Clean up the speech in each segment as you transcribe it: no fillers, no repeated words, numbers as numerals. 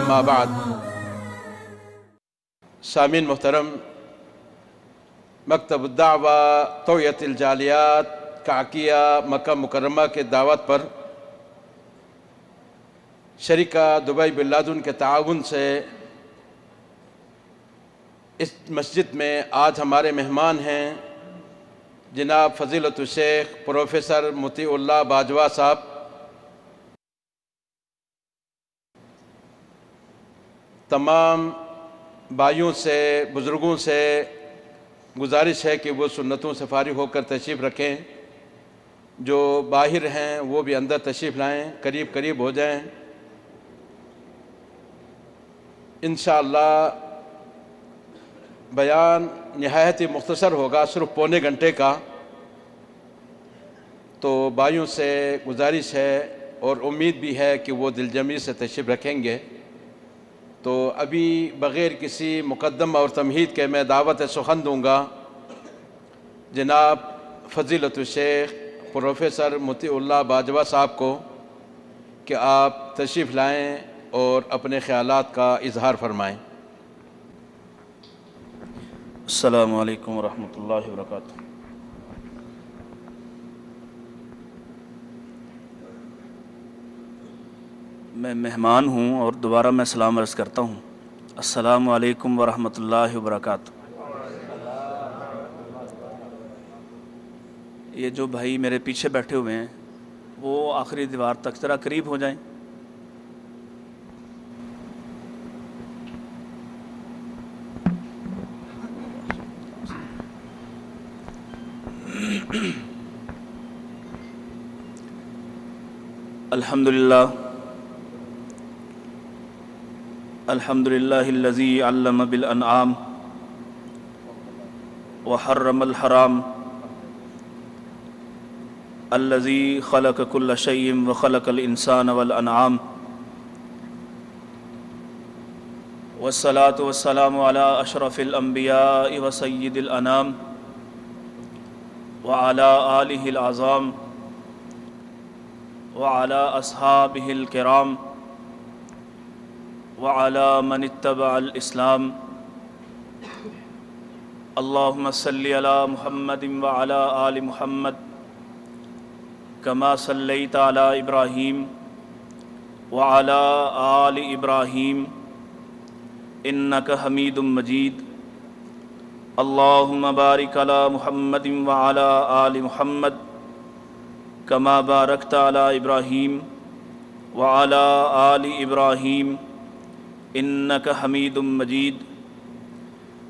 اما بعد۔ سامعین محترم، مکتب الدعوہ توعیۃ الجالیات کعکیہ مکہ مکرمہ کے دعوت پر شریکہ دبئی بن لادن کے تعاون سے اس مسجد میں آج ہمارے مہمان ہیں جناب فضیلت الشیخ پروفیسر مطیع اللہ باجوہ صاحب۔ تمام بھائیوں سے بزرگوں سے گزارش ہے کہ وہ سنتوں سے فارغ ہو کر تشریف رکھیں، جو باہر ہیں وہ بھی اندر تشریف لائیں، قریب ہو جائیں۔ انشاءاللہ بیان نہایت ہی مختصر ہوگا، صرف پونے گھنٹے کا، تو بھائیوں سے گزارش ہے اور امید بھی ہے کہ وہ دل جمعی سے تشریف رکھیں گے۔ تو ابھی بغیر کسی مقدمہ اور تمہید کے میں دعوت سخن دوں گا جناب فضیلت الشیخ پروفیسر مطیع اللہ باجوہ صاحب کو کہ آپ تشریف لائیں اور اپنے خیالات کا اظہار فرمائیں۔ السلام علیکم ورحمۃ اللہ وبرکاتہ۔ میں مہمان ہوں اور دوبارہ میں سلام عرض کرتا ہوں، السلام علیکم ورحمۃ اللہ وبرکاتہ۔ یہ جو بھائی میرے پیچھے بیٹھے ہوئے ہیں وہ آخری دیوار تک ذرا قریب ہو جائیں۔ الحمد للہ الذی علم بالانعام وحرم الحرام الذی خلق كل شیء وخلق الانسان والانعام والصلاة والسلام علی اشرف الانبیاء وسید الانام وعلی آلہ العظام وعلی اصحابہ الکرام وعلی من اتبع الاسلام۔ اللہم صلی علی محمد وعلی آل محمد کما صلیت علی ابراہیم وعلی آل ابراہیم انک حمید مجید۔ اللہم بارک علی محمد وعلی آل محمد کما بارکت علی ابراہیم وعلی آل ابراہیم انک حمید مجید۔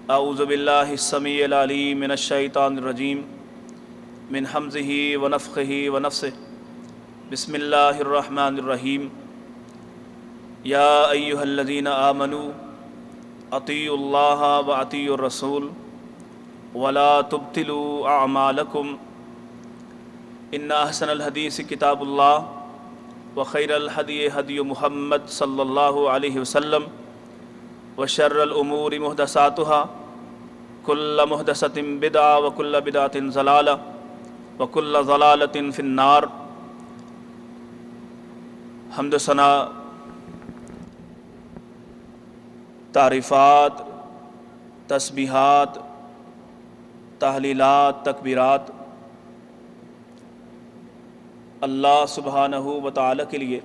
اعوذ باللہ السمیع العلیم من الشیطان الرجیم من حمزہ ونفخہ ونفثہ بسم اللہ الرحمن الرحیم۔ یا ایہا الذین آمنوا اطیعوا اللہ واطیعوا الرسول ولا تبطلوا اعمالکم ان احسن الحدیث کتاب اللہ وخیر الہدی ہدی محمد صلی اللہ علیہ وسلم وشر الامور محدثاتها کل محدثۃ بدعہ وکل بدعۃ ضلالہ وکل ضلالۃ فی النار۔ حمد و ثنا، تعریفات، تسبیحات، تحلیلات، تکبیرات اللہ سبحانہ و تعالی کے لیے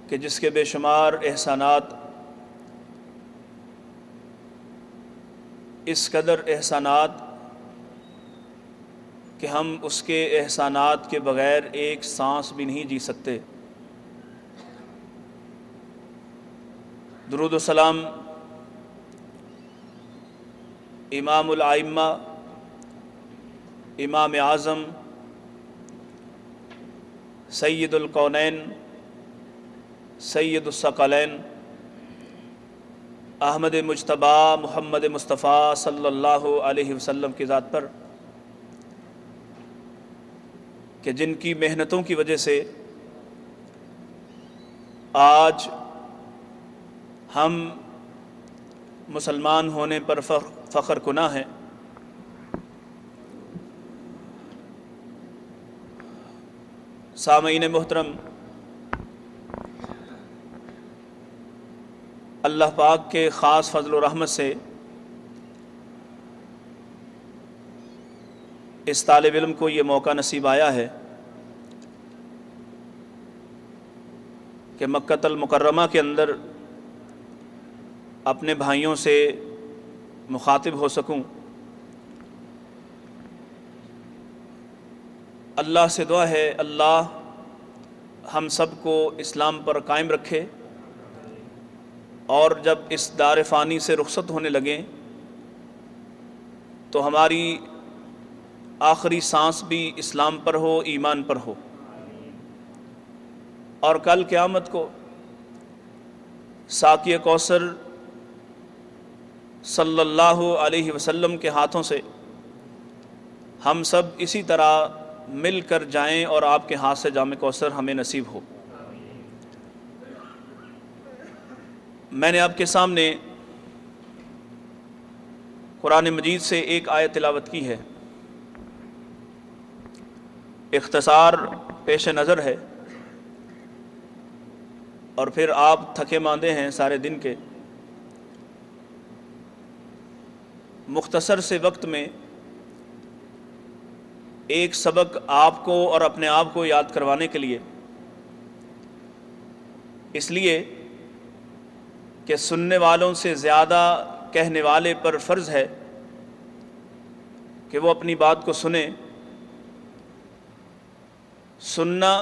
کہ جس کے بے شمار احسانات، اس قدر احسانات کہ ہم اس کے احسانات کے بغیر ایک سانس بھی نہیں جی سکتے۔ درود و سلام امام الائمہ، امام اعظم، سید الکونین، سید الثقلین، احمد مجتبی محمد مصطفیٰ صلی اللہ علیہ وسلم کی ذات پر کہ جن کی محنتوں کی وجہ سے آج ہم مسلمان ہونے پر فخر کناں ہیں۔ سامعین محترم، اللہ پاک کے خاص فضل و رحمت سے اس طالب علم کو یہ موقع نصیب آیا ہے کہ مکہ المکرمہ کے اندر اپنے بھائیوں سے مخاطب ہو سکوں۔ اللہ سے دعا ہے اللہ ہم سب کو اسلام پر قائم رکھے، اور جب اس دار فانی سے رخصت ہونے لگیں تو ہماری آخری سانس بھی اسلام پر ہو، ایمان پر ہو، اور کل قیامت کو ساقی کوثر صلی اللہ علیہ وسلم کے ہاتھوں سے ہم سب اسی طرح مل کر جائیں اور آپ کے ہاتھ سے جام کوثر ہمیں نصیب ہو۔ میں نے آپ کے سامنے قرآن مجید سے ایک آیت تلاوت کی ہے، اختصار پیش نظر ہے، اور پھر آپ تھکے ماندے ہیں سارے دن کے، مختصر سے وقت میں ایک سبق آپ کو اور اپنے آپ کو یاد کروانے کے لیے، اس لیے کہ سننے والوں سے زیادہ کہنے والے پر فرض ہے کہ وہ اپنی بات کو سنیں۔ سننا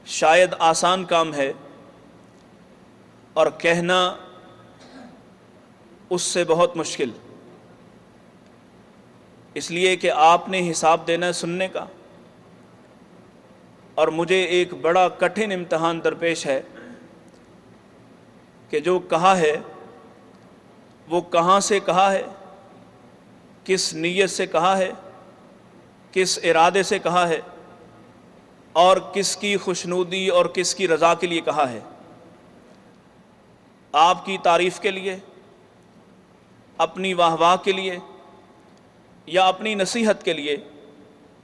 شاید آسان کام ہے، اور کہنا اس سے بہت مشکل، اس لیے کہ آپ نے حساب دینا ہے سننے کا، اور مجھے ایک بڑا کٹھن امتحان درپیش ہے کہ جو کہا ہے وہ کہاں سے کہا ہے، کس نیت سے کہا ہے، کس ارادے سے کہا ہے، اور کس کی خوشنودی اور کس کی رضا کے لیے کہا ہے، آپ کی تعریف کے لیے، اپنی واہ واہ کے لیے، یا اپنی نصیحت کے لیے،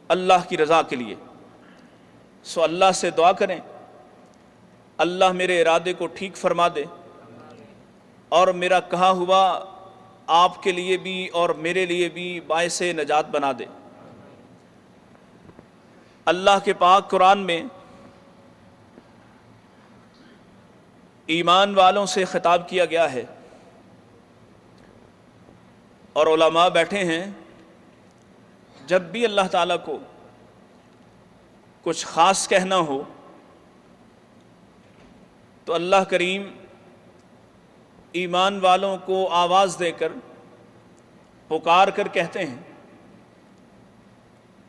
اللہ کی رضا کے لیے۔ سو اللہ سے دعا کریں اللہ میرے ارادے کو ٹھیک فرما دے، اور میرا کہا ہوا آپ کے لیے بھی اور میرے لیے بھی باعث نجات بنا دے۔ اللہ کے پاک قرآن میں ایمان والوں سے خطاب کیا گیا ہے، اور علماء بیٹھے ہیں، جب بھی اللہ تعالیٰ کو کچھ خاص کہنا ہو تو اللہ کریم ایمان والوں کو آواز دے کر پکار کر کہتے ہیں،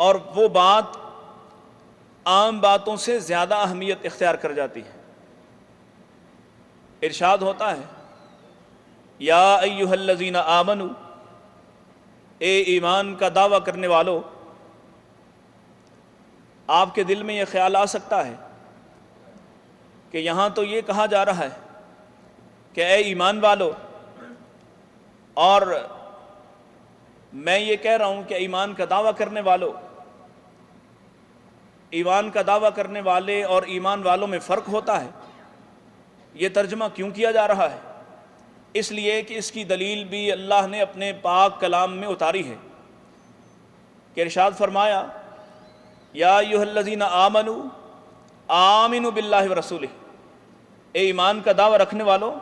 اور وہ بات عام باتوں سے زیادہ اہمیت اختیار کر جاتی ہے۔ ارشاد ہوتا ہے یا ایھا الذین آمنوا، اے ایمان کا دعویٰ کرنے والو۔ آپ کے دل میں یہ خیال آ سکتا ہے کہ یہاں تو یہ کہا جا رہا ہے کہ اے ایمان والو، اور میں یہ کہہ رہا ہوں کہ ایمان کا دعویٰ کرنے والو۔ ایمان کا دعویٰ کرنے والے اور ایمان والوں میں فرق ہوتا ہے۔ یہ ترجمہ کیوں کیا جا رہا ہے؟ اس لیے کہ اس کی دلیل بھی اللہ نے اپنے پاک کلام میں اتاری ہے، کہ ارشاد فرمایا یا ایھا الذین آمنوا آمنوا باللہ ورسولہ، اے ایمان کا دعویٰ رکھنے والو،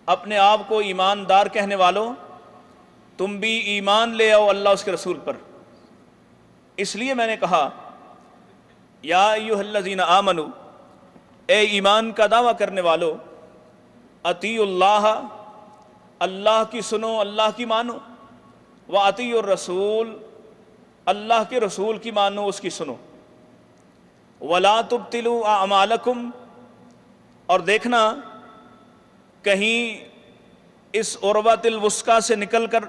اپنے آپ کو ایماندار کہنے والو، تم بھی ایمان لے آؤ اللہ اس کے رسول پر۔ اس لیے میں نے کہا یا ایھا الذین آمنوا، اے ایمان کا دعویٰ کرنے والو، اطیعوا اللہ، اللہ کی سنو، اللہ کی مانو، واطیعوا الرسول، اللہ کے رسول کی مانو، اس کی سنو، ولا تبطلوا اعمالکم، اور دیکھنا کہیں اس عروۃ الوثقی سے نکل کر،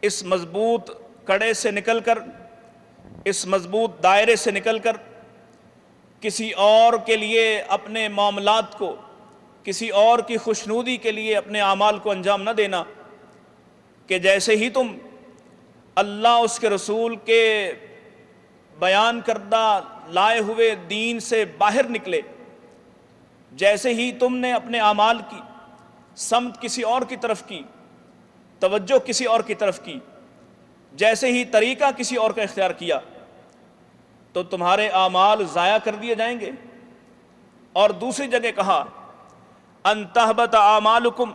اس مضبوط کڑے سے نکل کر، اس مضبوط دائرے سے نکل کر کسی اور کے لیے اپنے معاملات کو، کسی اور کی خوشنودی کے لیے اپنے اعمال کو انجام نہ دینا، کہ جیسے ہی تم اللہ اس کے رسول کے بیان کردہ لائے ہوئے دین سے باہر نکلے، جیسے ہی تم نے اپنے اعمال کی سمت کسی اور کی طرف کی، توجہ کسی اور کی طرف کی، جیسے ہی طریقہ کسی اور کا اختیار کیا، تو تمہارے اعمال ضائع کر دیے جائیں گے۔ اور دوسری جگہ کہا ان تحبط اعمالکم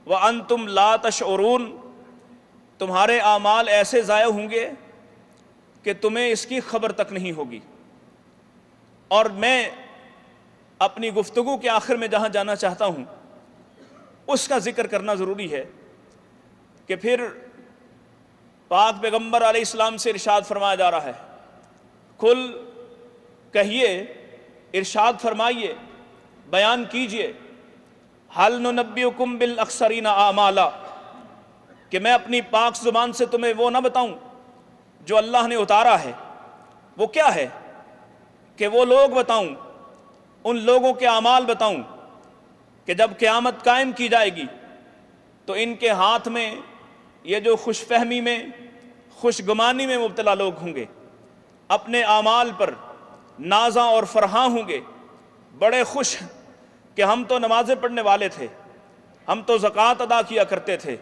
وانتم لا تشعرون، تمہارے اعمال ایسے ضائع ہوں گے کہ تمہیں اس کی خبر تک نہیں ہوگی۔ اور میں اپنی گفتگو کے آخر میں جہاں جانا چاہتا ہوں اس کا ذکر کرنا ضروری ہے کہ پھر پاک پیغمبر علیہ السلام سے ارشاد فرمایا جا رہا ہے، کھل کہیے، ارشاد فرمائیے، بیان کیجئے، حل ننبئکم بالاخسرین اعمالا، کہ میں اپنی پاک زبان سے تمہیں وہ نہ بتاؤں جو اللہ نے اتارا ہے۔ وہ کیا ہے؟ کہ وہ لوگ بتاؤں، ان لوگوں کے اعمال بتاؤں کہ جب قیامت قائم کی جائے گی تو ان کے ہاتھ میں یہ جو خوش فہمی میں، خوش گمانی میں مبتلا لوگ ہوں گے، اپنے اعمال پر نازاں اور فرحاں ہوں گے، بڑے خوش کہ ہم تو نمازیں پڑھنے والے تھے، ہم تو زکوٰۃ ادا کیا کرتے تھے،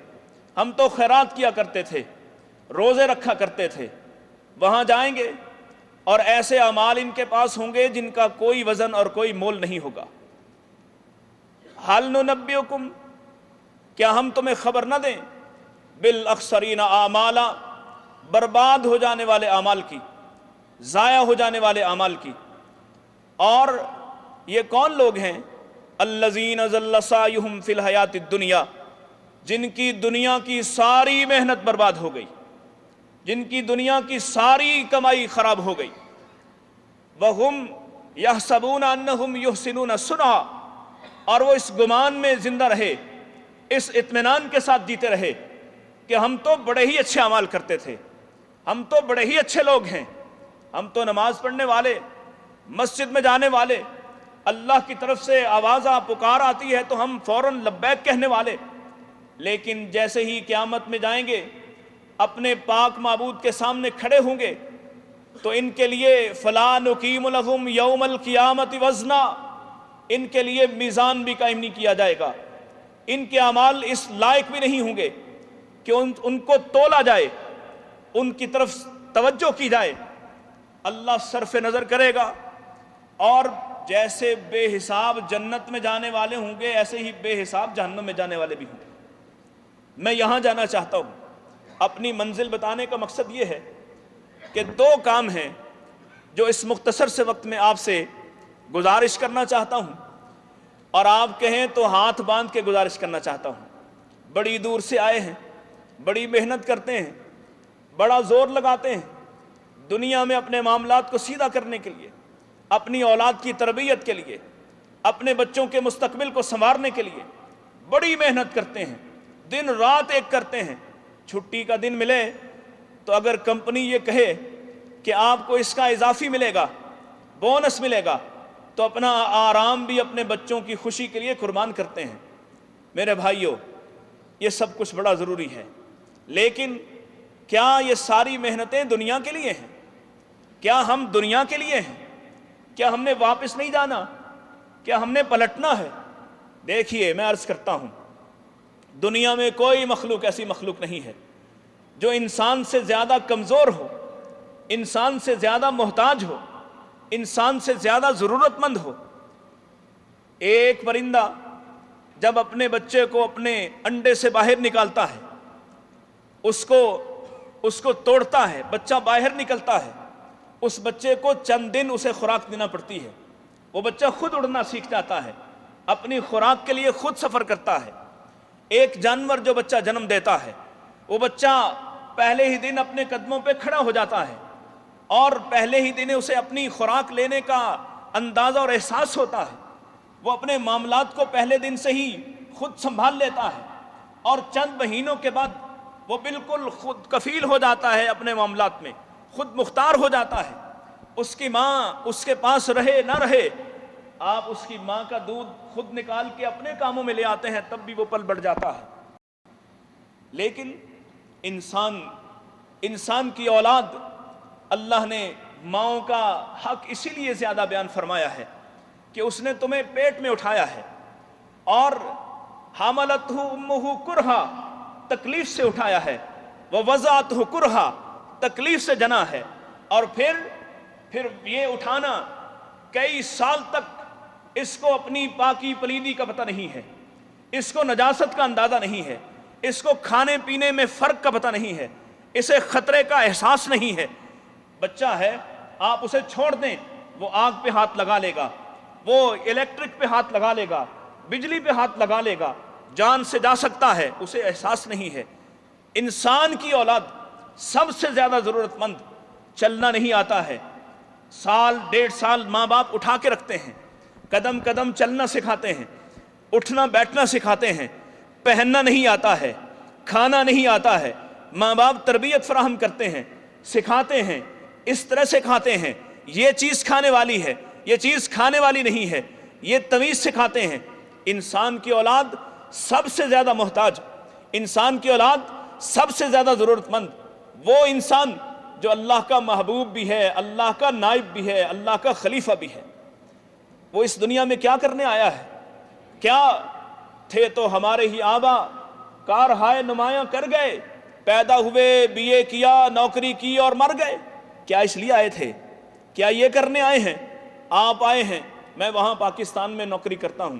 ہم تو خیرات کیا کرتے تھے، روزے رکھا کرتے تھے۔ وہاں جائیں گے اور ایسے اعمال ان کے پاس ہوں گے جن کا کوئی وزن اور کوئی مول نہیں ہوگا۔ حل ننبئکم، کیا ہم تمہیں خبر نہ دیں، بالاخسرین اعمالا، برباد ہو جانے والے اعمال کی، ضائع ہو جانے والے اعمال کی۔ اور یہ کون لوگ ہیں؟ الذین ضل سعیہم فی الحیات الدنیا، جن کی دنیا کی ساری محنت برباد ہو گئی، جن کی دنیا کی ساری کمائی خراب ہو گئی۔ وہم یحسبون انہم یحسنون صنعا، اور وہ اس گمان میں زندہ رہے، اس اطمینان کے ساتھ جیتے رہے کہ ہم تو بڑے ہی اچھے اعمال کرتے تھے، ہم تو بڑے ہی اچھے لوگ ہیں، ہم تو نماز پڑھنے والے، مسجد میں جانے والے، اللہ کی طرف سے آوازہ پکار آتی ہے تو ہم فوراً لبیک کہنے والے۔ لیکن جیسے ہی قیامت میں جائیں گے، اپنے پاک معبود کے سامنے کھڑے ہوں گے تو ان کے لیے فلا نقیم لہم یوم القیامت وزنا، ان کے لیے میزان بھی قائم نہیں کیا جائے گا، ان کے اعمال اس لائق بھی نہیں ہوں گے کہ ان کو تولا جائے، ان کی طرف توجہ کی جائے۔ اللہ صرف نظر کرے گا، اور جیسے بے حساب جنت میں جانے والے ہوں گے ایسے ہی بے حساب جہنم میں جانے والے بھی ہوں گے۔ میں یہاں جانا چاہتا ہوں، اپنی منزل بتانے کا مقصد یہ ہے کہ دو کام ہیں جو اس مختصر سے وقت میں آپ سے گزارش کرنا چاہتا ہوں، اور آپ کہیں تو ہاتھ باندھ کے گزارش کرنا چاہتا ہوں۔ بڑی دور سے آئے ہیں، بڑی محنت کرتے ہیں، بڑا زور لگاتے ہیں دنیا میں اپنے معاملات کو سیدھا کرنے کے لیے، اپنی اولاد کی تربیت کے لیے، اپنے بچوں کے مستقبل کو سنوارنے کے لیے بڑی محنت کرتے ہیں، دن رات ایک کرتے ہیں۔ چھٹی کا دن ملے تو اگر کمپنی یہ کہے کہ آپ کو اس کا اضافی ملے گا، بونس ملے گا، تو اپنا آرام بھی اپنے بچوں کی خوشی کے لیے قربان کرتے ہیں۔ میرے بھائیوں، یہ سب کچھ بڑا ضروری ہے، لیکن کیا یہ ساری محنتیں دنیا کے لیے ہیں؟ کیا ہم دنیا کے لیے ہیں؟ کیا ہم نے واپس نہیں جانا؟ کیا ہم نے پلٹنا ہے؟ دیکھیے، میں عرض کرتا ہوں، دنیا میں کوئی مخلوق ایسی مخلوق نہیں ہے جو انسان سے زیادہ کمزور ہو، انسان سے زیادہ محتاج ہو، انسان سے زیادہ ضرورت مند ہو۔ ایک پرندہ جب اپنے بچے کو اپنے انڈے سے باہر نکالتا ہے، اس کو توڑتا ہے، بچہ باہر نکلتا ہے، اس بچے کو چند دن اسے خوراک دینا پڑتی ہے، وہ بچہ خود اڑنا سیکھ جاتا ہے، اپنی خوراک کے لیے خود سفر کرتا ہے۔ ایک جانور جو بچہ جنم دیتا ہے، وہ بچہ پہلے ہی دن اپنے قدموں پہ کھڑا ہو جاتا ہے، اور پہلے ہی دن اسے اپنی خوراک لینے کا اندازہ اور احساس ہوتا ہے، وہ اپنے معاملات کو پہلے دن سے ہی خود سنبھال لیتا ہے، اور چند مہینوں کے بعد وہ بالکل خود کفیل ہو جاتا ہے، اپنے معاملات میں خود مختار ہو جاتا ہے۔ اس کی ماں اس کے پاس رہے نہ رہے، آپ اس کی ماں کا دودھ خود نکال کے اپنے کاموں میں لے آتے ہیں، تب بھی وہ پل بڑھ جاتا ہے۔ لیکن انسان کی اولاد، اللہ نے ماؤں کا حق اسی لیے زیادہ بیان فرمایا ہے کہ اس نے تمہیں پیٹ میں اٹھایا ہے اور حملتہ امہ کرہا تکلیف سے اٹھایا ہے، ووضعتہ کرہا تکلیف سے جنا ہے، اور پھر یہ اٹھانا کئی سال تک اس کو اپنی پاکی پلیدی کا پتہ نہیں ہے، اس کو نجاست کا اندازہ نہیں ہے، اس کو کھانے پینے میں فرق کا پتہ نہیں ہے، اسے خطرے کا احساس نہیں ہے۔ بچہ ہے، آپ اسے چھوڑ دیں، وہ آگ پہ ہاتھ لگا لے گا، وہ الیکٹرک پہ ہاتھ لگا لے گا، بجلی پہ ہاتھ لگا لے گا، جان سے جا سکتا ہے، اسے احساس نہیں ہے۔ انسان کی اولاد سب سے زیادہ ضرورت مند، چلنا نہیں آتا ہے، سال 1.5 سال ماں باپ اٹھا کے رکھتے ہیں، قدم قدم چلنا سکھاتے ہیں، اٹھنا بیٹھنا سکھاتے ہیں، پہننا نہیں آتا ہے، کھانا نہیں آتا ہے، ماں باپ تربیت فراہم کرتے ہیں، سکھاتے ہیں، اس طرح سے کھاتے ہیں، یہ چیز کھانے والی ہے، یہ چیز کھانے والی نہیں ہے، یہ تمیز سکھاتے ہیں۔ انسان کی اولاد سب سے زیادہ محتاج، انسان کی اولاد سب سے زیادہ ضرورت مند، وہ انسان جو اللہ کا محبوب بھی ہے، اللہ کا نائب بھی ہے، اللہ کا خلیفہ بھی ہے۔ وہ اس دنیا میں کیا کرنے آیا ہے؟ کیا تھے تو ہمارے ہی آبا، کار ہائے نمایاں کر گئے، پیدا ہوئے، BA کیا، نوکری کی اور مر گئے۔ کیا اس لیے آئے تھے؟ کیا یہ کرنے آئے ہیں؟ آپ آئے ہیں، میں وہاں پاکستان میں نوکری کرتا ہوں،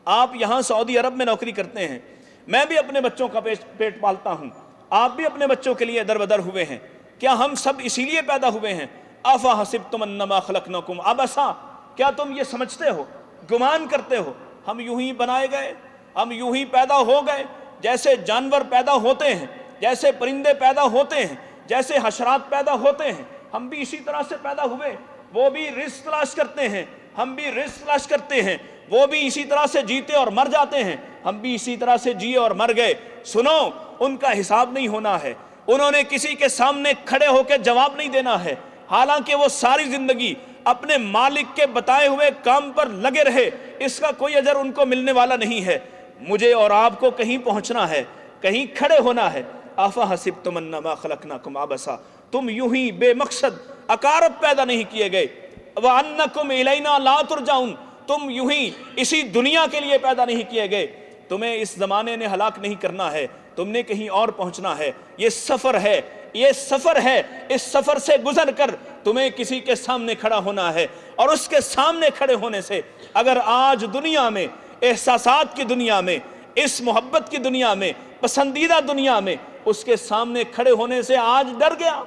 آپ یہاں سعودی عرب میں نوکری کرتے ہیں، میں بھی اپنے بچوں کا پیٹ پالتا ہوں، آپ بھی اپنے بچوں کے لیے در بدر ہوئے ہیں۔ کیا ہم سب اسی لیے پیدا ہوئے ہیں؟ افحسبتم انما خلقناکم عبثا، کیا تم یہ سمجھتے ہو، گمان کرتے ہو ہم یوں ہی بنائے گئے، ہم یوں ہی پیدا ہو گئے؟ جیسے جانور پیدا ہوتے ہیں، جیسے پرندے پیدا ہوتے ہیں، جیسے حشرات پیدا ہوتے ہیں، ہم بھی اسی طرح سے پیدا ہوئے۔ وہ بھی رزق تلاش کرتے ہیں، ہم بھی رزق تلاش کرتے ہیں، وہ بھی اسی طرح سے جیتے اور مر جاتے ہیں، ہم بھی اسی طرح سے جیے اور مر گئے۔ سنو، ان کا حساب نہیں ہونا ہے، انہوں نے کسی کے سامنے کھڑے ہو کے جواب نہیں دینا ہے، حالانکہ وہ ساری زندگی اپنے مالک کے بتائے ہوئے کام پر لگے رہے، اس کا کوئی اجر ان کو ملنے والا نہیں ہے۔ مجھے اور آپ کو کہیں پہنچنا ہے، کہیں کھڑے ہونا ہے۔ افحسبتم انما خلقناکم عبثا، تم یوں ہی بے مقصد اکارب پیدا نہیں کیے گئے۔ وانکم الینا لا ترجعون، تم یوں ہی اسی دنیا کے لیے پیدا نہیں کیے گئے، تمہیں اس زمانے نے ہلاک نہیں کرنا ہے، تم نے کہیں اور پہنچنا ہے۔ یہ سفر ہے، یہ سفر ہے، اس سفر سے گزر کر تمہیں کسی کے سامنے کھڑا ہونا ہے، اور اس کے سامنے کھڑے ہونے سے اگر آج دنیا میں، احساسات کی دنیا میں، اس محبت کی دنیا میں، پسندیدہ دنیا میں اس کے سامنے کھڑے ہونے سے آج ڈر گیا،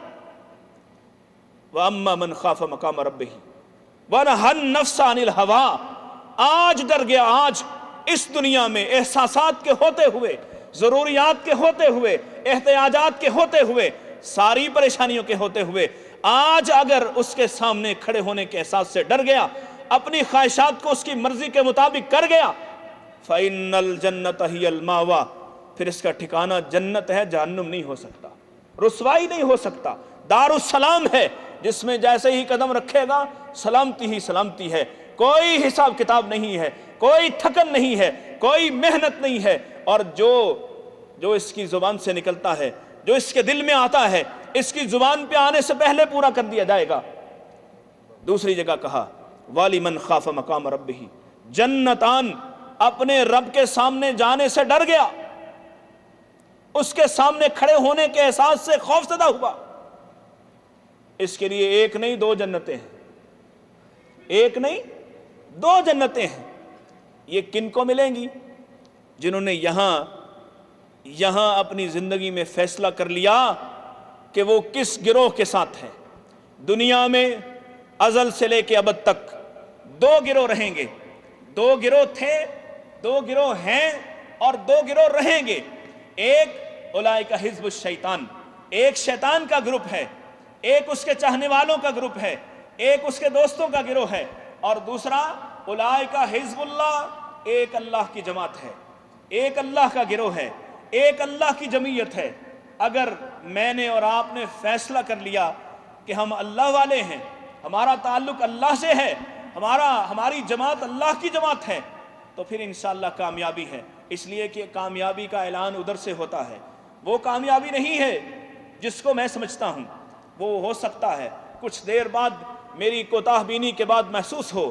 وَأَمَّا مَنْ خَافَ مَقَامَ رَبِّهِ وَنَهَى النَّفْسَ عَنِ الْهَوَىٰ، آج ڈر گیا، آج اس دنیا میں احساسات کے ہوتے ہوئے، ضروریات کے ہوتے ہوئے، احتیاجات کے ہوتے ہوئے، ساری پریشانیوں کے ہوتے ہوئے، آج اگر اس کے سامنے کھڑے ہونے کے احساس سے ڈر گیا، اپنی خواہشات کو اس کی مرضی کے مطابق کر گیا، فَإِنَّ الْجَنَّةَ هِيَ الْمَأْوَىٰ، پھر اس کا ٹھکانہ جنت ہے، جہنم نہیں ہو سکتا، رسوائی نہیں ہو سکتا، دارالسلام ہے، جس میں جیسے ہی قدم رکھے گا سلامتی ہی سلامتی ہے، کوئی حساب کتاب نہیں ہے، کوئی تھکن نہیں ہے، کوئی محنت نہیں ہے، اور جو اس کی زبان سے نکلتا ہے، جو اس کے دل میں آتا ہے، اس کی زبان پہ آنے سے پہلے پورا کر دیا جائے گا۔ دوسری جگہ کہا وَلِمَنْ خَافَ مَقَامَ رَبِّهِ، جنتان، اپنے رب کے سامنے جانے سے ڈر گیا، اس کے سامنے کھڑے ہونے کے احساس سے خوف زدہ ہوا۔ اس کے لیے ایک نہیں دو جنتیں ہیں، ایک نہیں دو جنتیں ہیں۔ یہ کن کو ملیں گی؟ جنہوں نے یہاں اپنی زندگی میں فیصلہ کر لیا کہ وہ کس گروہ کے ساتھ ہیں۔ دنیا میں ازل سے لے کے ابد تک دو گروہ رہیں گے، دو گروہ تھے، دو گروہ ہیں، اور دو گروہ رہیں گے۔ ایک اولئک حزب الشیطان، ایک شیطان کا گروپ ہے، ایک اس کے چاہنے والوں کا گروپ ہے، ایک اس کے دوستوں کا گروہ ہے، اور دوسرا اولئک حزب اللہ، ایک اللہ کی جماعت ہے، ایک اللہ کا گروہ ہے، ایک اللہ کی جمعیت ہے۔ اگر میں نے اور آپ نے فیصلہ کر لیا کہ ہم اللہ والے ہیں، ہمارا تعلق اللہ سے ہے، ہماری جماعت اللہ کی جماعت ہے، تو پھر انشاءاللہ کامیابی ہے۔ اس لیے کہ کامیابی کا اعلان ادھر سے ہوتا ہے، وہ کامیابی نہیں ہے جس کو میں سمجھتا ہوں۔ وہ ہو سکتا ہے کچھ دیر بعد میری کوتاہ بینی کے بعد محسوس ہو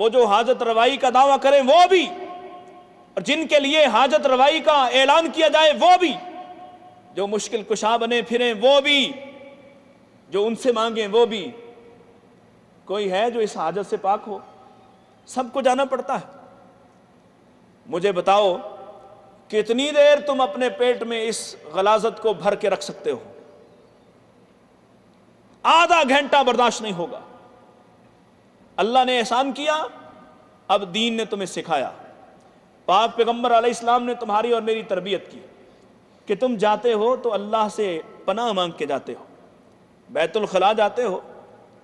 وہ جو حاجت روائی کا دعویٰ کریں وہ بھی، اور جن کے لیے حاجت روائی کا اعلان کیا جائے وہ بھی، جو مشکل کشا بنے پھریں وہ بھی، جو ان سے مانگیں وہ بھی۔ کوئی ہے جو اس حاجت سے پاک ہو؟ سب کو جانا پڑتا ہے۔ مجھے بتاؤ کتنی دیر تم اپنے پیٹ میں اس غلاظت کو بھر کے رکھ سکتے ہو؟ آدھا گھنٹہ برداشت نہیں ہوگا۔ اللہ نے احسان کیا، اب دین نے تمہیں سکھایا، پاک پیغمبر علیہ السلام نے تمہاری اور میری تربیت کی کہ تم جاتے ہو تو اللہ سے پناہ مانگ کے جاتے ہو، بیت الخلا جاتے ہو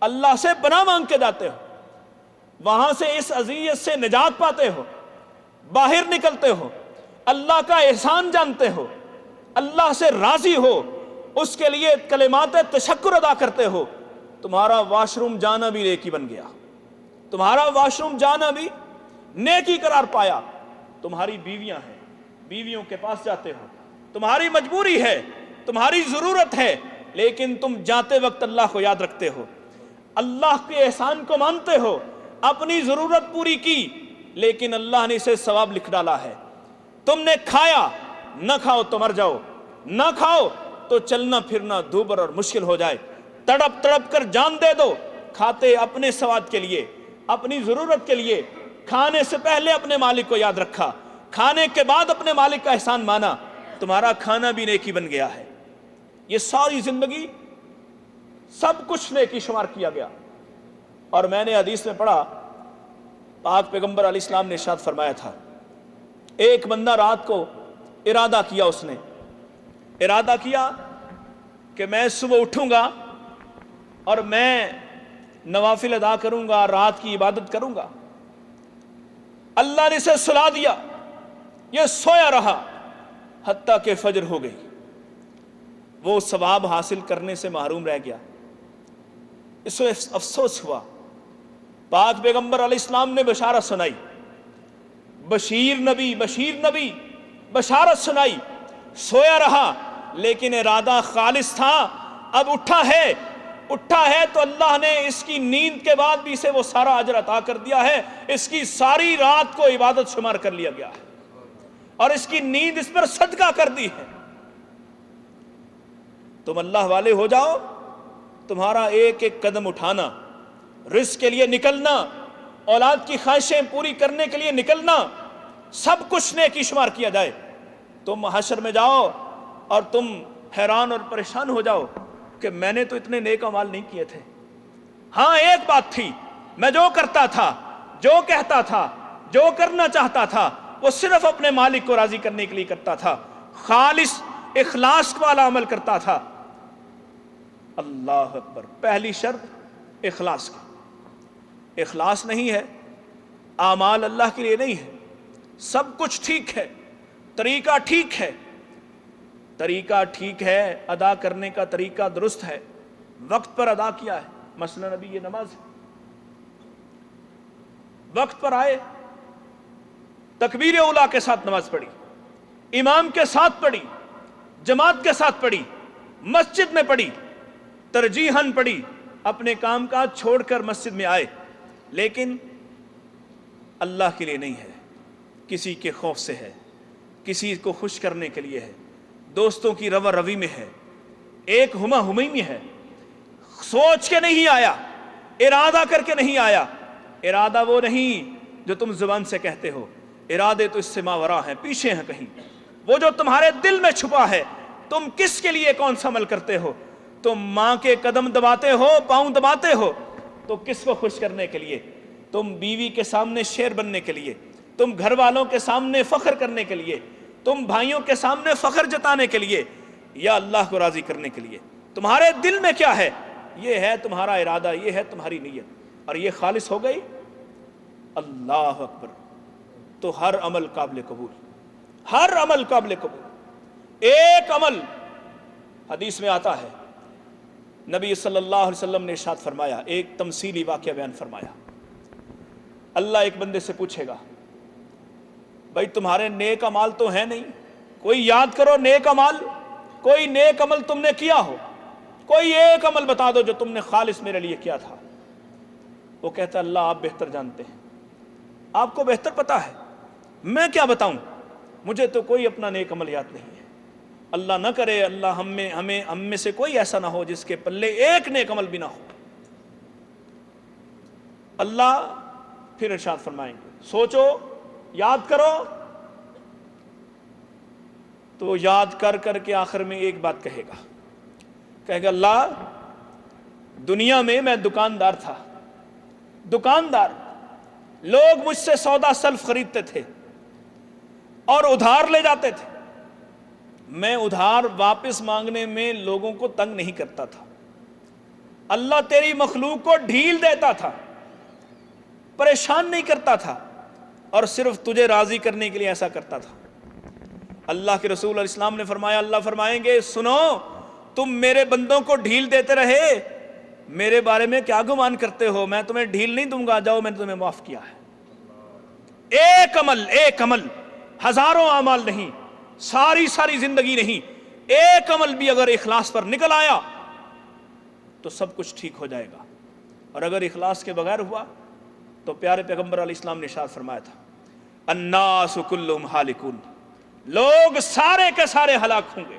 اللہ سے پناہ مانگ کے جاتے ہو، وہاں سے اس اذیت سے نجات پاتے ہو، باہر نکلتے ہو، اللہ کا احسان جانتے ہو، اللہ سے راضی ہو، اس کے لیے کلمات تشکر ادا کرتے ہو۔ تمہارا واش روم جانا بھی نیکی بن گیا، تمہارا واش روم جانا بھی نیکی قرار پایا۔ تمہاری بیویاں ہیں، بیویوں کے پاس جاتے ہو، تمہاری مجبوری ہے، تمہاری ضرورت ہے، لیکن تم جاتے وقت اللہ کو یاد رکھتے ہو، اللہ کے احسان کو مانتے ہو، اپنی ضرورت پوری کی، لیکن اللہ نے اسے ثواب لکھ ڈالا ہے۔ تم نے کھایا، نہ کھاؤ تو مر جاؤ، نہ کھاؤ تو چلنا پھرنا دوبر اور مشکل ہو جائے، تڑپ تڑپ کر جان دے دو۔ کھاتے اپنے سواد کے لیے، اپنی ضرورت کے لیے، کھانے سے پہلے اپنے مالک کو یاد رکھا، کھانے کے بعد اپنے مالک کا احسان مانا، تمہارا کھانا بھی نیکی بن گیا ہے۔ یہ ساری زندگی سب کچھ نیکی شمار کیا گیا۔ اور میں نے حدیث میں پڑھا، پاک پیغمبر علیہ السلام نے ارشاد فرمایا تھا، ایک بندہ رات کو ارادہ کیا، اس نے ارادہ کیا کہ میں صبح اٹھوں گا اور میں نوافل ادا کروں گا، رات کی عبادت کروں گا۔ اللہ نے اسے سلا دیا، یہ سویا رہا حتیٰ کہ فجر ہو گئی، وہ ثواب حاصل کرنے سے محروم رہ گیا۔ اس کو افسوس ہوا۔ پاک پیغمبر علیہ السلام نے بشارت سنائی، بشیر نبی بشارت سنائی، سویا رہا لیکن ارادہ خالص تھا، اب اٹھا ہے تو اللہ نے اس کی نیند کے بعد بھی اسے وہ سارا اجر عطا کر دیا ہے، اس کی ساری رات کو عبادت شمار کر لیا گیا ہے، اور اس کی نیند اس پر صدقہ کر دی ہے۔ تم اللہ والے ہو جاؤ، تمہارا ایک ایک قدم اٹھانا، رزق کے لیے نکلنا، اولاد کی خواہشیں پوری کرنے کے لیے نکلنا، سب کچھ نیکی شمار کیا جائے، تم حشر میں جاؤ اور تم حیران اور پریشان ہو جاؤ کہ میں نے تو اتنے نیک اعمال نہیں کیے تھے۔ ہاں ایک بات تھی، میں جو کرتا تھا، جو کہتا تھا، جو کرنا چاہتا تھا، وہ صرف اپنے مالک کو راضی کرنے کے لیے کرتا تھا، خالص اخلاص والا عمل کرتا تھا۔ اللہ اکبر۔ پہلی شرط اخلاص کی، اخلاص نہیں ہے، اعمال اللہ کے لیے نہیں ہے، سب کچھ ٹھیک ہے، طریقہ ٹھیک ہے، طریقہ ٹھیک ہے، ادا کرنے کا طریقہ درست ہے، وقت پر ادا کیا ہے، مثلا ابھی یہ نماز ہے، وقت پر آئے، تکبیر اولیٰ کے ساتھ نماز پڑھی، امام کے ساتھ پڑھی، جماعت کے ساتھ پڑھی، مسجد میں پڑھی، ترجیحاً پڑھی، اپنے کام کاج چھوڑ کر مسجد میں آئے، لیکن اللہ کے لیے نہیں ہے، کسی کے خوف سے ہے، کسی کو خوش کرنے کے لیے ہے، دوستوں کی روا روی میں ہے، ایک ہما ہمی میں ہے، سوچ کے نہیں آیا، ارادہ کر کے نہیں آیا۔ ارادہ وہ نہیں جو تم زبان سے کہتے ہو، ارادے تو اس سے ماورا ہیں، پیچھے ہیں کہیں، وہ جو تمہارے دل میں چھپا ہے۔ تم کس کے لیے کون سا عمل کرتے ہو؟ تم ماں کے قدم دباتے ہو، پاؤں دباتے ہو تو کس کو خوش کرنے کے لیے؟ تم بیوی کے سامنے شیر بننے کے لیے، تم گھر والوں کے سامنے فخر کرنے کے لیے، تم بھائیوں کے سامنے فخر جتانے کے لیے، یا اللہ کو راضی کرنے کے لیے؟ تمہارے دل میں کیا ہے؟ یہ ہے تمہارا ارادہ، یہ ہے تمہاری نیت، اور یہ خالص ہو گئی، اللہ اکبر، تو ہر عمل قابل قبول، ہر عمل قابل قبول۔ ایک عمل، حدیث میں آتا ہے، نبی صلی اللہ علیہ وسلم نے ارشاد فرمایا، ایک تمثیلی واقعہ بیان فرمایا، اللہ ایک بندے سے پوچھے گا، بھائی تمہارے نیک عمال تو ہیں نہیں، کوئی یاد کرو نیک عمال، کوئی نیک عمل تم نے کیا ہو، کوئی ایک عمل بتا دو جو تم نے خالص میرے لیے کیا تھا۔ وہ کہتا ہے اللہ آپ بہتر جانتے ہیں، آپ کو بہتر پتا ہے، میں کیا بتاؤں، مجھے تو کوئی اپنا نیک عمل یاد نہیں ہے۔ اللہ نہ کرے اللہ ہم میں سے کوئی ایسا نہ ہو جس کے پلے ایک نیک عمل بھی نہ ہو۔ اللہ پھر ارشاد فرمائیں گے سوچو، یاد کرو، تو یاد کر کر کے آخر میں ایک بات کہے گا اللہ دنیا میں دکاندار تھا، دکاندار، لوگ مجھ سے سودا سلف خریدتے تھے اور ادھار لے جاتے تھے، میں ادھار واپس مانگنے میں لوگوں کو تنگ نہیں کرتا تھا، اللہ تیری مخلوق کو ڈھیل دیتا تھا، پریشان نہیں کرتا تھا، اور صرف تجھے راضی کرنے کے لیے ایسا کرتا تھا۔ اللہ کے رسول علیہ السلام نے فرمایا، اللہ فرمائیں گے سنو، تم میرے بندوں کو ڈھیل دیتے رہے، میرے بارے میں کیا گمان کرتے ہو، میں تمہیں ڈھیل نہیں دوں گا، جاؤ میں نے تمہیں معاف کیا ہے۔ ایک عمل، ہزاروں اعمال نہیں، ساری زندگی نہیں، ایک عمل بھی اگر اخلاص پر نکل آیا تو سب کچھ ٹھیک ہو جائے گا، اور اگر اخلاص کے بغیر ہوا تو پیارے پیغمبر علیہ السلام نے ارشاد فرمایا تھا، الناس کلہم ہالکون، لوگ سارے کے سارے ہلاک ہوں گے،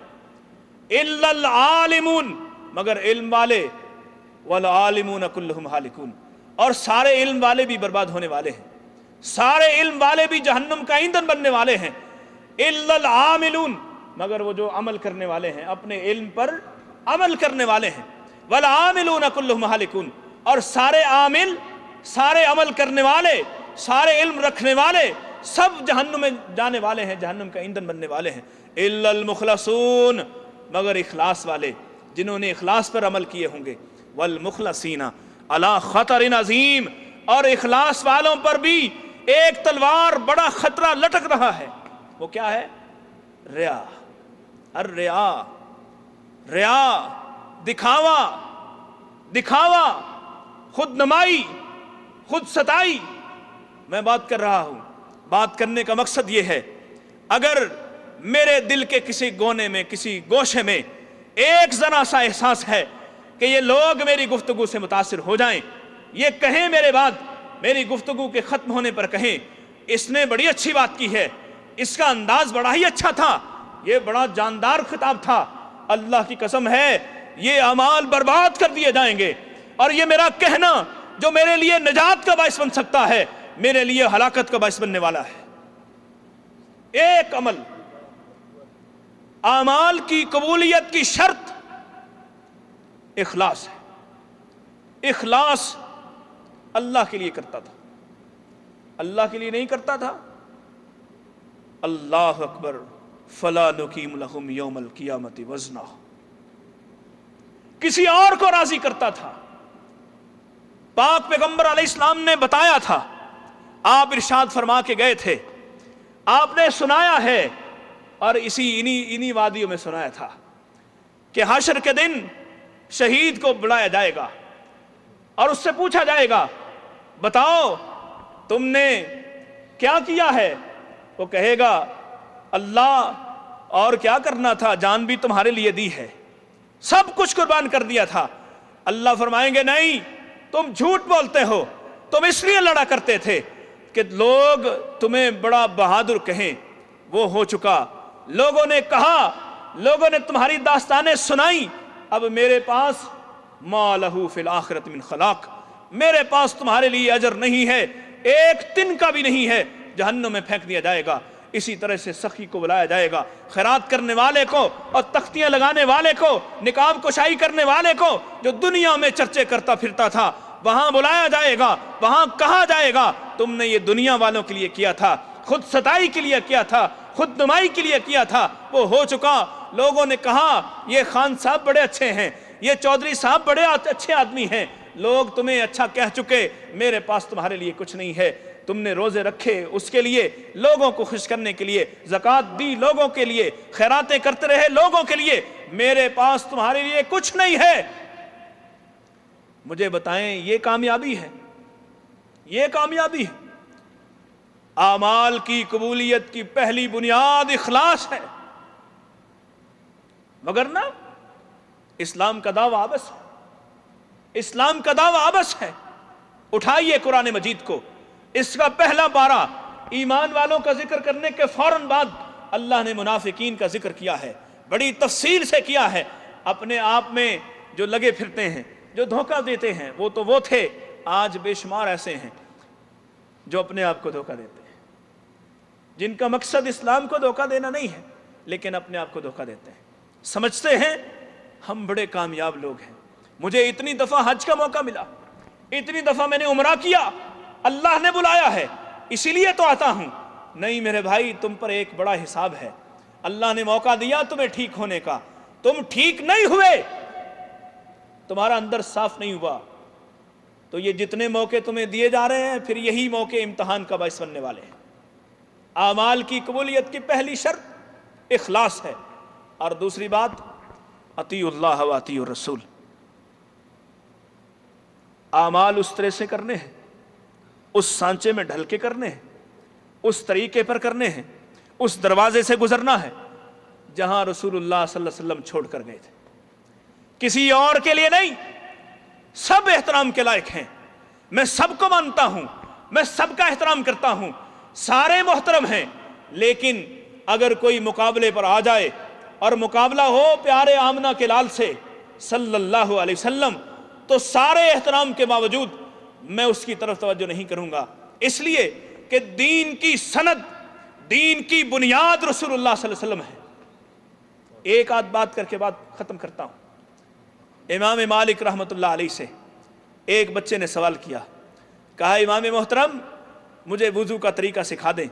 الا العالمون، مگر علم والے، والعالمون کلہم ہالکون، اور سارے علم والے بھی برباد ہونے والے ہیں، سارے علم والے بھی جہنم کا ایندھن بننے والے ہیں، الا العاملون، مگر وہ جو عمل کرنے والے ہیں، اپنے علم پر عمل کرنے والے ہیں، والعاملون کلہم ہالکون، اور سارے عامل، سارے عمل کرنے والے، سارے علم رکھنے والے سب جہنم میں جانے والے ہیں، جہنم کا ایندھن بننے والے ہیں، الا المخلصون، مگر اخلاص والے، جنہوں نے اخلاص پر عمل کیے ہوں گے، والمخلصین علی خطر عظیم، اور اخلاص والوں پر بھی ایک تلوار، بڑا خطرہ لٹک رہا ہے، وہ کیا ہے؟ ریا، ریا، دکھاوا، خود نمائی، خود ستائی۔ میں بات کر رہا ہوں، بات کرنے کا مقصد یہ ہے، اگر میرے دل کے کسی کونے میں، کسی گوشے میں ایک ذرا سا احساس ہے کہ یہ لوگ میری گفتگو سے متاثر ہو جائیں، یہ کہیں میرے بعد، میری گفتگو کے ختم ہونے پر کہیں اس نے بڑی اچھی بات کی ہے، اس کا انداز بڑا ہی اچھا تھا، یہ بڑا جاندار خطاب تھا، اللہ کی قسم ہے یہ اعمال برباد کر دیے جائیں گے، اور یہ میرا کہنا جو میرے لیے نجات کا باعث بن سکتا ہے، میرے لیے ہلاکت کا باعث بننے والا ہے۔ ایک عمل، اعمال کی قبولیت کی شرط اخلاص ہے، اخلاص اللہ کے لیے کرتا تھا، اللہ کے لیے نہیں کرتا تھا، اللہ اکبر، فلا نقیم لہم یوم القیامت وزنا، کسی اور کو راضی کرتا تھا۔ پاک پیغمبر علیہ السلام نے بتایا تھا، آپ ارشاد فرما کے گئے تھے، آپ نے سنایا ہے، اور انہی وادیوں میں سنایا تھا کہ حشر کے دن شہید کو بلایا جائے گا اور اس سے پوچھا جائے گا، بتاؤ تم نے کیا کیا ہے؟ وہ کہے گا اللہ، اور کیا کرنا تھا، جان بھی تمہارے لیے دی ہے، سب کچھ قربان کر دیا تھا۔ اللہ فرمائیں گے نہیں، تم جھوٹ بولتے ہو، تم اس لیے لڑا کرتے تھے کہ لوگ تمہیں بڑا بہادر کہیں، وہ ہو چکا، لوگوں نے کہا، لوگوں نے تمہاری داستانیں سنائی، اب میرے پاس ما لہو فی الآخرۃ من خلاق، میرے پاس تمہارے لیے اجر نہیں ہے، ایک تن کا بھی نہیں ہے، جہنم میں پھینک دیا جائے گا۔ اسی طرح سے سخی کو بلایا جائے گا، خیرات کرنے والے کو اور تختیاں لگانے والے کو، نقاب کشائی کرنے والے کو، جو دنیا میں چرچے کرتا پھرتا تھا، وہاں بلایا جائے گا، وہاں کہا جائے گا تم نے یہ دنیا والوں کے لیے کیا تھا، خود ستائی کے لیے کیا تھا، خود نمائی کے لیے کیا تھا، وہ ہو چکا۔ لوگوں نے کہا یہ خان صاحب بڑے اچھے ہیں، یہ چودھری صاحب بڑے اچھے آدمی ہیں، لوگ تمہیں اچھا کہہ چکے، میرے پاس تمہارے لیے کچھ نہیں ہے۔ تم نے روزے رکھے اس کے لیے، لوگوں کو خوش کرنے کے لیے، زکوٰۃ دی لوگوں کے لیے، خیراتیں کرتے رہے لوگوں کے لیے، میرے پاس تمہارے لیے کچھ نہیں ہے۔ مجھے بتائیں یہ کامیابی ہے؟ یہ کامیابی ہے؟ اعمال کی قبولیت کی پہلی بنیاد اخلاص ہے، مگر نہ اسلام کا دعویٰ عبث ہے، اسلام کا دعویٰ عبث ہے۔ اٹھائیے قرآن مجید کو، اس کا پہلا پارہ ایمان والوں کا ذکر کرنے کے فوراً بعد اللہ نے منافقین کا ذکر کیا ہے، بڑی تفصیل سے کیا ہے۔ اپنے آپ میں جو لگے پھرتے ہیں، جو دھوکہ دیتے ہیں، وہ تو وہ تھے، آج بے شمار ایسے ہیں جو اپنے آپ کو دھوکہ دیتے ہیں، جن کا مقصد اسلام کو دھوکہ دینا نہیں ہے، لیکن اپنے آپ کو دھوکہ دیتے ہیں، سمجھتے ہیں ہم بڑے کامیاب لوگ ہیں، مجھے اتنی دفعہ حج کا موقع ملا، اتنی دفعہ میں نے عمرہ کیا، اللہ نے بلایا ہے اسی لیے تو آتا ہوں۔ نہیں میرے بھائی، تم پر ایک بڑا حساب ہے، اللہ نے موقع دیا تمہیں ٹھیک ہونے کا، تم ٹھیک نہیں ہوئے، تمہارا اندر صاف نہیں ہوا، تو یہ جتنے موقع تمہیں دیے جا رہے ہیں، پھر یہی موقع امتحان کا باعث بننے والے ہیں۔ اعمال کی قبولیت کی پہلی شرط اخلاص ہے، اور دوسری بات اطیعوا اللہ و اطیعوا الرسول۔ اعمال اس طرح سے کرنے ہیں، اس سانچے میں ڈھل کے کرنے ہیں، اس طریقے پر کرنے ہیں، اس دروازے سے گزرنا ہے جہاں رسول اللہ صلی اللہ علیہ وسلم چھوڑ کر گئے تھے، کسی اور کے لیے نہیں۔ سب احترام کے لائق ہیں، میں سب کو مانتا ہوں، میں سب کا احترام کرتا ہوں، سارے محترم ہیں، لیکن اگر کوئی مقابلے پر آ جائے اور مقابلہ ہو پیارے آمنہ کے لال سے صلی اللہ علیہ وسلم، تو سارے احترام کے باوجود میں اس کی طرف توجہ نہیں کروں گا، اس لیے کہ دین کی سند، دین کی بنیاد رسول اللہ صلی اللہ علیہ وسلم ہے۔ ایک آدھ بات کر کے بات ختم کرتا ہوں۔ امام مالک رحمۃ اللہ علیہ سے ایک بچے نے سوال کیا، کہا امام محترم مجھے وضو کا طریقہ سکھا دیں۔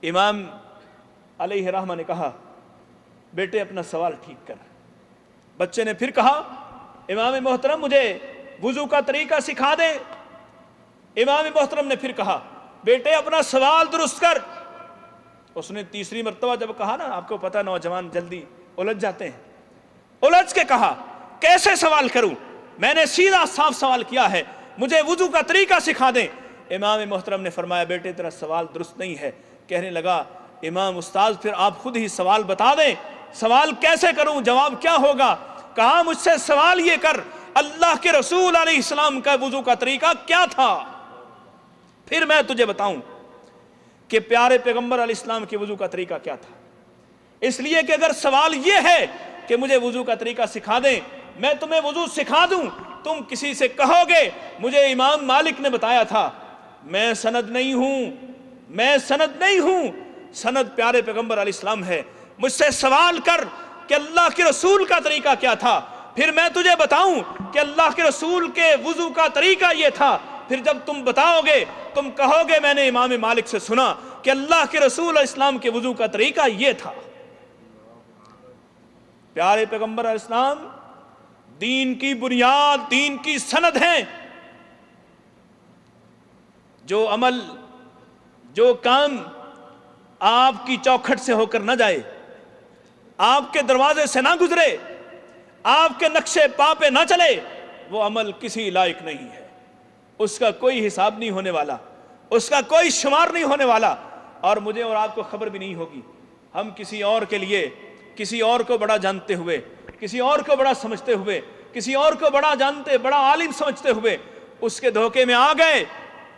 امام علیہ رحمہ نے کہا بیٹے اپنا سوال ٹھیک کر۔ بچے نے پھر کہا امام محترم مجھے وضو کا طریقہ سکھا دیں۔ امام محترم نے پھر کہا بیٹے اپنا سوال درست کر۔ اس نے تیسری مرتبہ جب کہا نا، آپ کو پتہ نوجوان جلدی الجھ جاتے ہیں، الجھ کے کہا کیسے سوال کروں، میں نے سیدھا صاف سوال کیا ہے، مجھے وضو کا طریقہ سکھا دیں۔ امام محترم نے فرمایا بیٹے تیرا سوال درست نہیں ہے۔ کہنے لگا امام استاد پھر آپ خود ہی سوال بتا دیں، سوال کیسے کروں، جواب کیا ہوگا؟ کہا مجھ سے سوال یہ کر اللہ کے رسول علیہ السلام کا وضو کا طریقہ کیا تھا، پھر میں تجھے بتاؤں کہ پیارے پیغمبر علیہ السلام کے وضو کا طریقہ کیا تھا۔ اس لیے کہ اگر سوال یہ ہے کہ مجھے وضو کا طریقہ سکھا دیں، میں تمہیں وضو سکھا دوں، تم کسی سے کہو گے مجھے امام مالک نے بتایا تھا، میں سند نہیں ہوں، میں سند نہیں ہوں، سند پیارے پیغمبر علیہ السلام ہے۔ مجھ سے سوال کر کہ اللہ کے رسول کا طریقہ کیا تھا، پھر میں تجھے بتاؤں کہ اللہ کے رسول کے وضو کا طریقہ یہ تھا۔ پھر جب تم بتاؤ گے، تم کہو گے میں نے امام مالک سے سنا کہ اللہ کے رسول علیہ السلام کے وضو کا طریقہ یہ تھا۔ پیارے پیغمبر علیہ السلام دین کی بنیاد، دین کی سند ہیں۔ جو عمل، جو کام آپ کی چوکھٹ سے ہو کر نہ جائے، آپ کے دروازے سے نہ گزرے، آپ کے نقشے پا پہ نہ چلے، وہ عمل کسی لائق نہیں ہے، اس کا کوئی حساب نہیں ہونے والا، اس کا کوئی شمار نہیں ہونے والا، اور مجھے اور آپ کو خبر بھی نہیں ہوگی۔ ہم کسی اور کے لیے، کسی اور کو بڑا جانتے ہوئے، کسی اور کو بڑا سمجھتے ہوئے، کسی اور کو بڑا جانتے، بڑا عالم سمجھتے ہوئے اس کے دھوکے میں آ گئے۔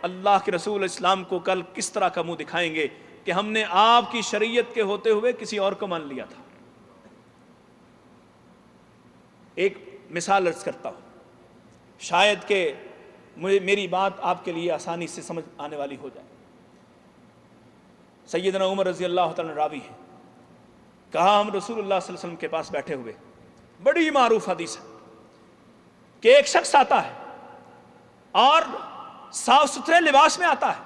اللہ کے رسول اسلام کو کل کس طرح کا منہ دکھائیں گے کہ ہم نے آپ کی شریعت کے ہوتے ہوئے کسی اور کو مان لیا تھا۔ ایک مثال عرض کرتا ہوں، شاید کہ میری بات آپ کے لیے آسانی سے سمجھ آنے والی ہو جائے۔ سیدنا عمر رضی اللہ تعالیٰ راوی ہے، کہا ہم رسول اللہ صلی اللہ علیہ وسلم کے پاس بیٹھے ہوئے، بڑی معروف حدیث ہے کہ ایک شخص آتا ہے اور صاف ستھرے لباس میں آتا ہے،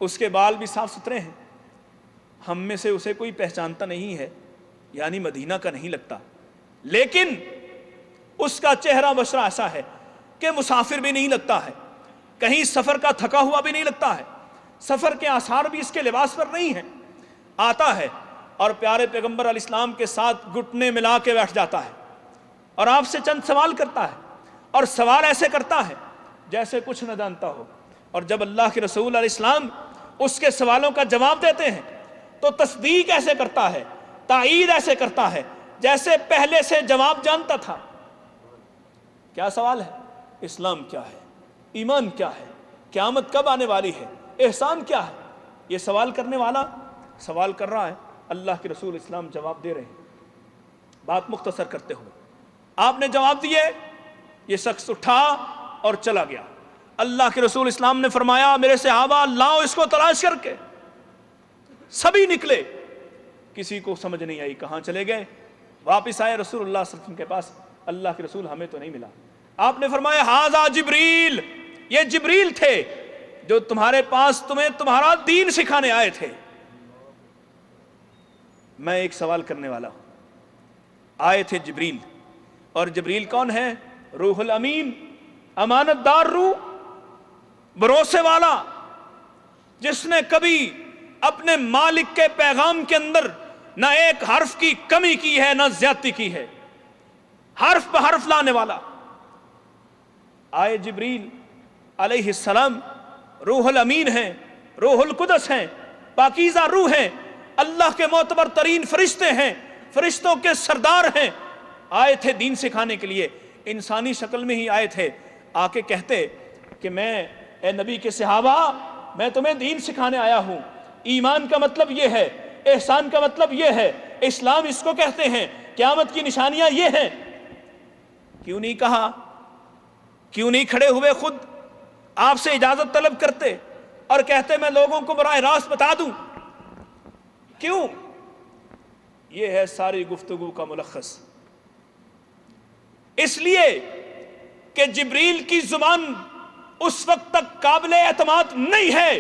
اس کے بال بھی صاف ستھرے ہیں، ہم میں سے اسے کوئی پہچانتا نہیں ہے، یعنی مدینہ کا نہیں لگتا، لیکن اس کا چہرہ بشرہ ایسا ہے کہ مسافر بھی نہیں لگتا ہے، کہیں سفر کا تھکا ہوا بھی نہیں لگتا ہے، سفر کے آثار بھی اس کے لباس پر نہیں ہیں۔ آتا ہے اور پیارے پیغمبر علیہ السلام کے ساتھ گھٹنے ملا کے بیٹھ جاتا ہے اور آپ سے چند سوال کرتا ہے، اور سوال ایسے کرتا ہے جیسے کچھ نہ جانتا ہو، اور جب اللہ کے رسول علیہ السلام اس کے سوالوں کا جواب دیتے ہیں تو تصدیق ایسے کرتا ہے، تائید ایسے کرتا ہے جیسے پہلے سے جواب جانتا تھا۔ کیا سوال ہے؟ اسلام کیا ہے؟ ایمان کیا ہے؟ قیامت کب آنے والی ہے، احسان کیا ہے، یہ سوال کرنے والا سوال کر رہا ہے، اللہ کے رسول اسلام جواب دے رہے ہیں۔ بات مختصر کرتے ہوئے آپ نے جواب دیے، یہ شخص اٹھا اور چلا گیا۔ اللہ کے رسول اسلام نے فرمایا میرے صحابہ لاؤ اس کو تلاش کر کے۔ سبھی نکلے، کسی کو سمجھ نہیں آئی کہاں چلے گئے۔ واپس آئے رسول اللہ صلی اللہ علیہ وسلم کے پاس، اللہ کے رسول ہمیں تو نہیں ملا۔ آپ نے فرمایا ھذا جبریل، یہ جبریل تھے جو تمہارے پاس تمہیں تمہارا دین سکھانے آئے تھے۔ میں ایک سوال کرنے والا ہوں، آئے تھے جبریل، اور جبریل کون ہے؟ روح الامین، امانت دار روح، بھروسے والا، جس نے کبھی اپنے مالک کے پیغام کے اندر نہ ایک حرف کی کمی کی ہے نہ زیادتی کی ہے، حرف پہ حرف لانے والا۔ آئے جبریل علیہ السلام، روح الامین ہیں، روح القدس ہیں، پاکیزہ روح ہیں، اللہ کے معتبر ترین فرشتے ہیں، فرشتوں کے سردار ہیں۔ آئے تھے دین سکھانے کے لیے، انسانی شکل میں ہی آئے تھے۔ آ کے کہتے کہ میں اے نبی کے صحابہ میں تمہیں دین سکھانے آیا ہوں، ایمان کا مطلب یہ ہے، احسان کا مطلب یہ ہے، اسلام اس کو کہتے ہیں، قیامت کی نشانیاں یہ ہیں۔ کیوں نہیں کہا؟ کیوں نہیں کھڑے ہوئے خود آپ سے اجازت طلب کرتے اور کہتے میں لوگوں کو براہ راست بتا دوں؟ کیوں؟ یہ ہے ساری گفتگو کا ملخص۔ اس لیے کہ جبریل کی زبان اس وقت تک قابل اعتماد نہیں ہے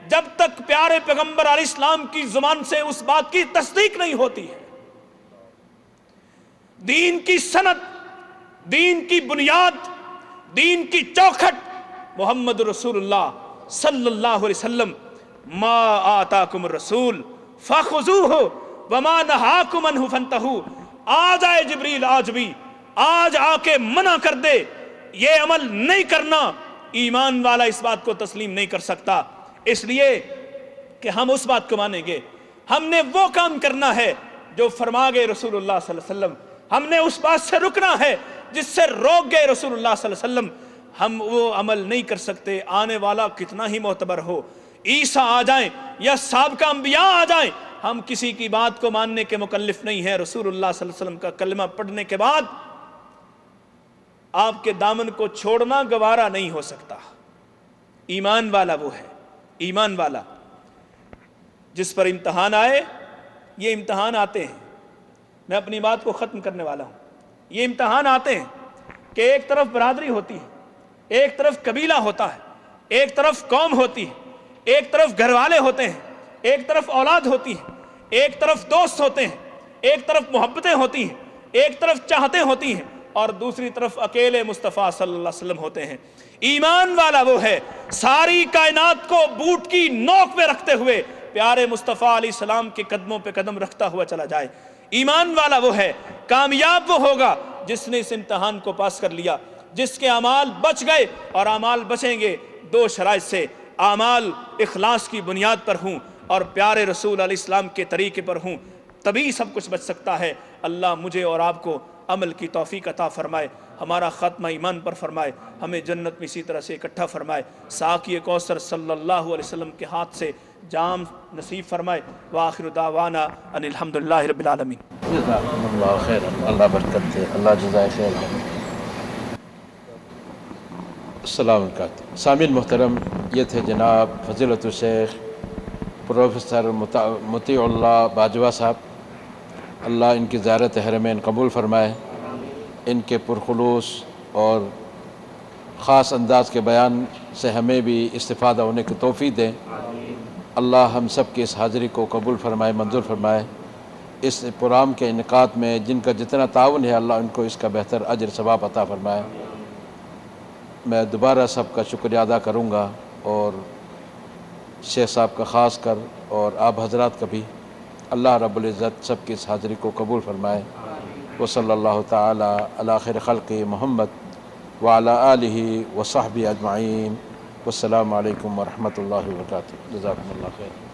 جب تک پیارے پیغمبر علیہ السلام کی زبان سے اس بات کی تصدیق نہیں ہوتی ہے۔ دین کی سند، دین کی بنیاد، دین کی چوکھٹ محمد رسول اللہ صلی اللہ علیہ وسلم۔ ما آتاکم الرسول فخذوہ وما نہاکم عنہ فانتہوا۔ آج آئے جبریل، آج بھی آج آ کے منع کر دے، یہ عمل نہیں کرنا، ایمان والا اس بات کو تسلیم نہیں کر سکتا۔ اس لیے کہ ہم اس بات کو مانیں گے، ہم نے وہ کام کرنا ہے جو فرما گئے رسول اللہ صلی اللہ علیہ وسلم، ہم نے اس بات سے رکنا ہے جس سے روک گئے رسول اللہ صلی اللہ علیہ وسلم۔ ہم وہ عمل نہیں کر سکتے، آنے والا کتنا ہی معتبر ہو، عیسیٰ آ جائیں یا سابقہ انبیاء آ جائیں، ہم کسی کی بات کو ماننے کے مکلف نہیں ہیں۔ رسول اللہ صلی اللہ علیہ وسلم کا کلمہ پڑھنے کے بعد آپ کے دامن کو چھوڑنا گوارا نہیں ہو سکتا۔ ایمان والا وہ ہے، ایمان والا جس پر امتحان آئے۔ یہ امتحان آتے ہیں، میں اپنی بات کو ختم کرنے والا ہوں، یہ امتحان آتے ہیں کہ ایک طرف برادری ہوتی ہے، ایک طرف قبیلہ ہوتا ہے، ایک طرف قوم ہوتی ہے، ایک طرف گھر والے ہوتے ہیں، ایک طرف اولاد ہوتی ہے، ایک طرف دوست ہوتے ہیں، ایک طرف محبتیں ہوتی ہیں، ایک طرف چاہتیں ہوتی ہیں، اور دوسری طرف اکیلے مصطفیٰ صلی اللہ علیہ وسلم ہوتے ہیں۔ ایمان والا وہ ہے ساری کائنات کو بوٹ کی نوک پہ رکھتے ہوئے پیارے مصطفیٰ علیہ السلام کے قدموں پہ قدم رکھتا ہوا چلا جائے۔ ایمان والا وہ ہے، کامیاب وہ ہوگا جس نے اس امتحان کو پاس کر لیا، جس کے اعمال بچ گئے، اور اعمال بچیں گے دو شرائط سے، اعمال اخلاص کی بنیاد پر ہوں اور پیارے رسول علیہ السلام کے طریقے پر ہوں، تبھی سب کچھ بچ سکتا ہے۔ اللہ مجھے اور آپ کو عمل کی توفیق عطا فرمائے، ہمارا خاتمہ ایمان پر فرمائے، ہمیں جنت میں اسی طرح سے اکٹھا فرمائے، ساقی کوثر صلی اللہ علیہ وسلم کے ہاتھ سے جام نصیب فرمائے۔ وآخر دعوانا ان الحمدللہ رب العالمین۔ جزاکم اللہ خیر، اللہ برکت دے، اللہ جزائے خیر۔ السلام علیکم سامعین محترم، یہ تھے جناب فضیلت الشیخ پروفیسر مطیع اللہ باجوہ صاحب، اللہ ان کی زیارت حرمین قبول فرمائے، ان کے پرخلوص اور خاص انداز کے بیان سے ہمیں بھی استفادہ ہونے کی توفیق دیں۔ اللہ ہم سب کی اس حاضری کو قبول فرمائے، منظور فرمائے۔ اس پروگرام کے انعقاد میں جن کا جتنا تعاون ہے، اللہ ان کو اس کا بہتر اجر ثواب عطا فرمائے۔ میں دوبارہ سب کا شکریہ ادا کروں گا، اور شیخ صاحب کا خاص کر اور آپ حضرات کا بھی۔ اللہ رب العزت سب کی اس حاضری کو قبول فرمائے۔ وصلی اللہ تعالی علی خیر خلق محمد وعلی آلہ وصحبہ اجمعین۔ والسلام علیکم ورحمۃ اللہ وبرکاتہ۔ جزاکم اللہ خیر۔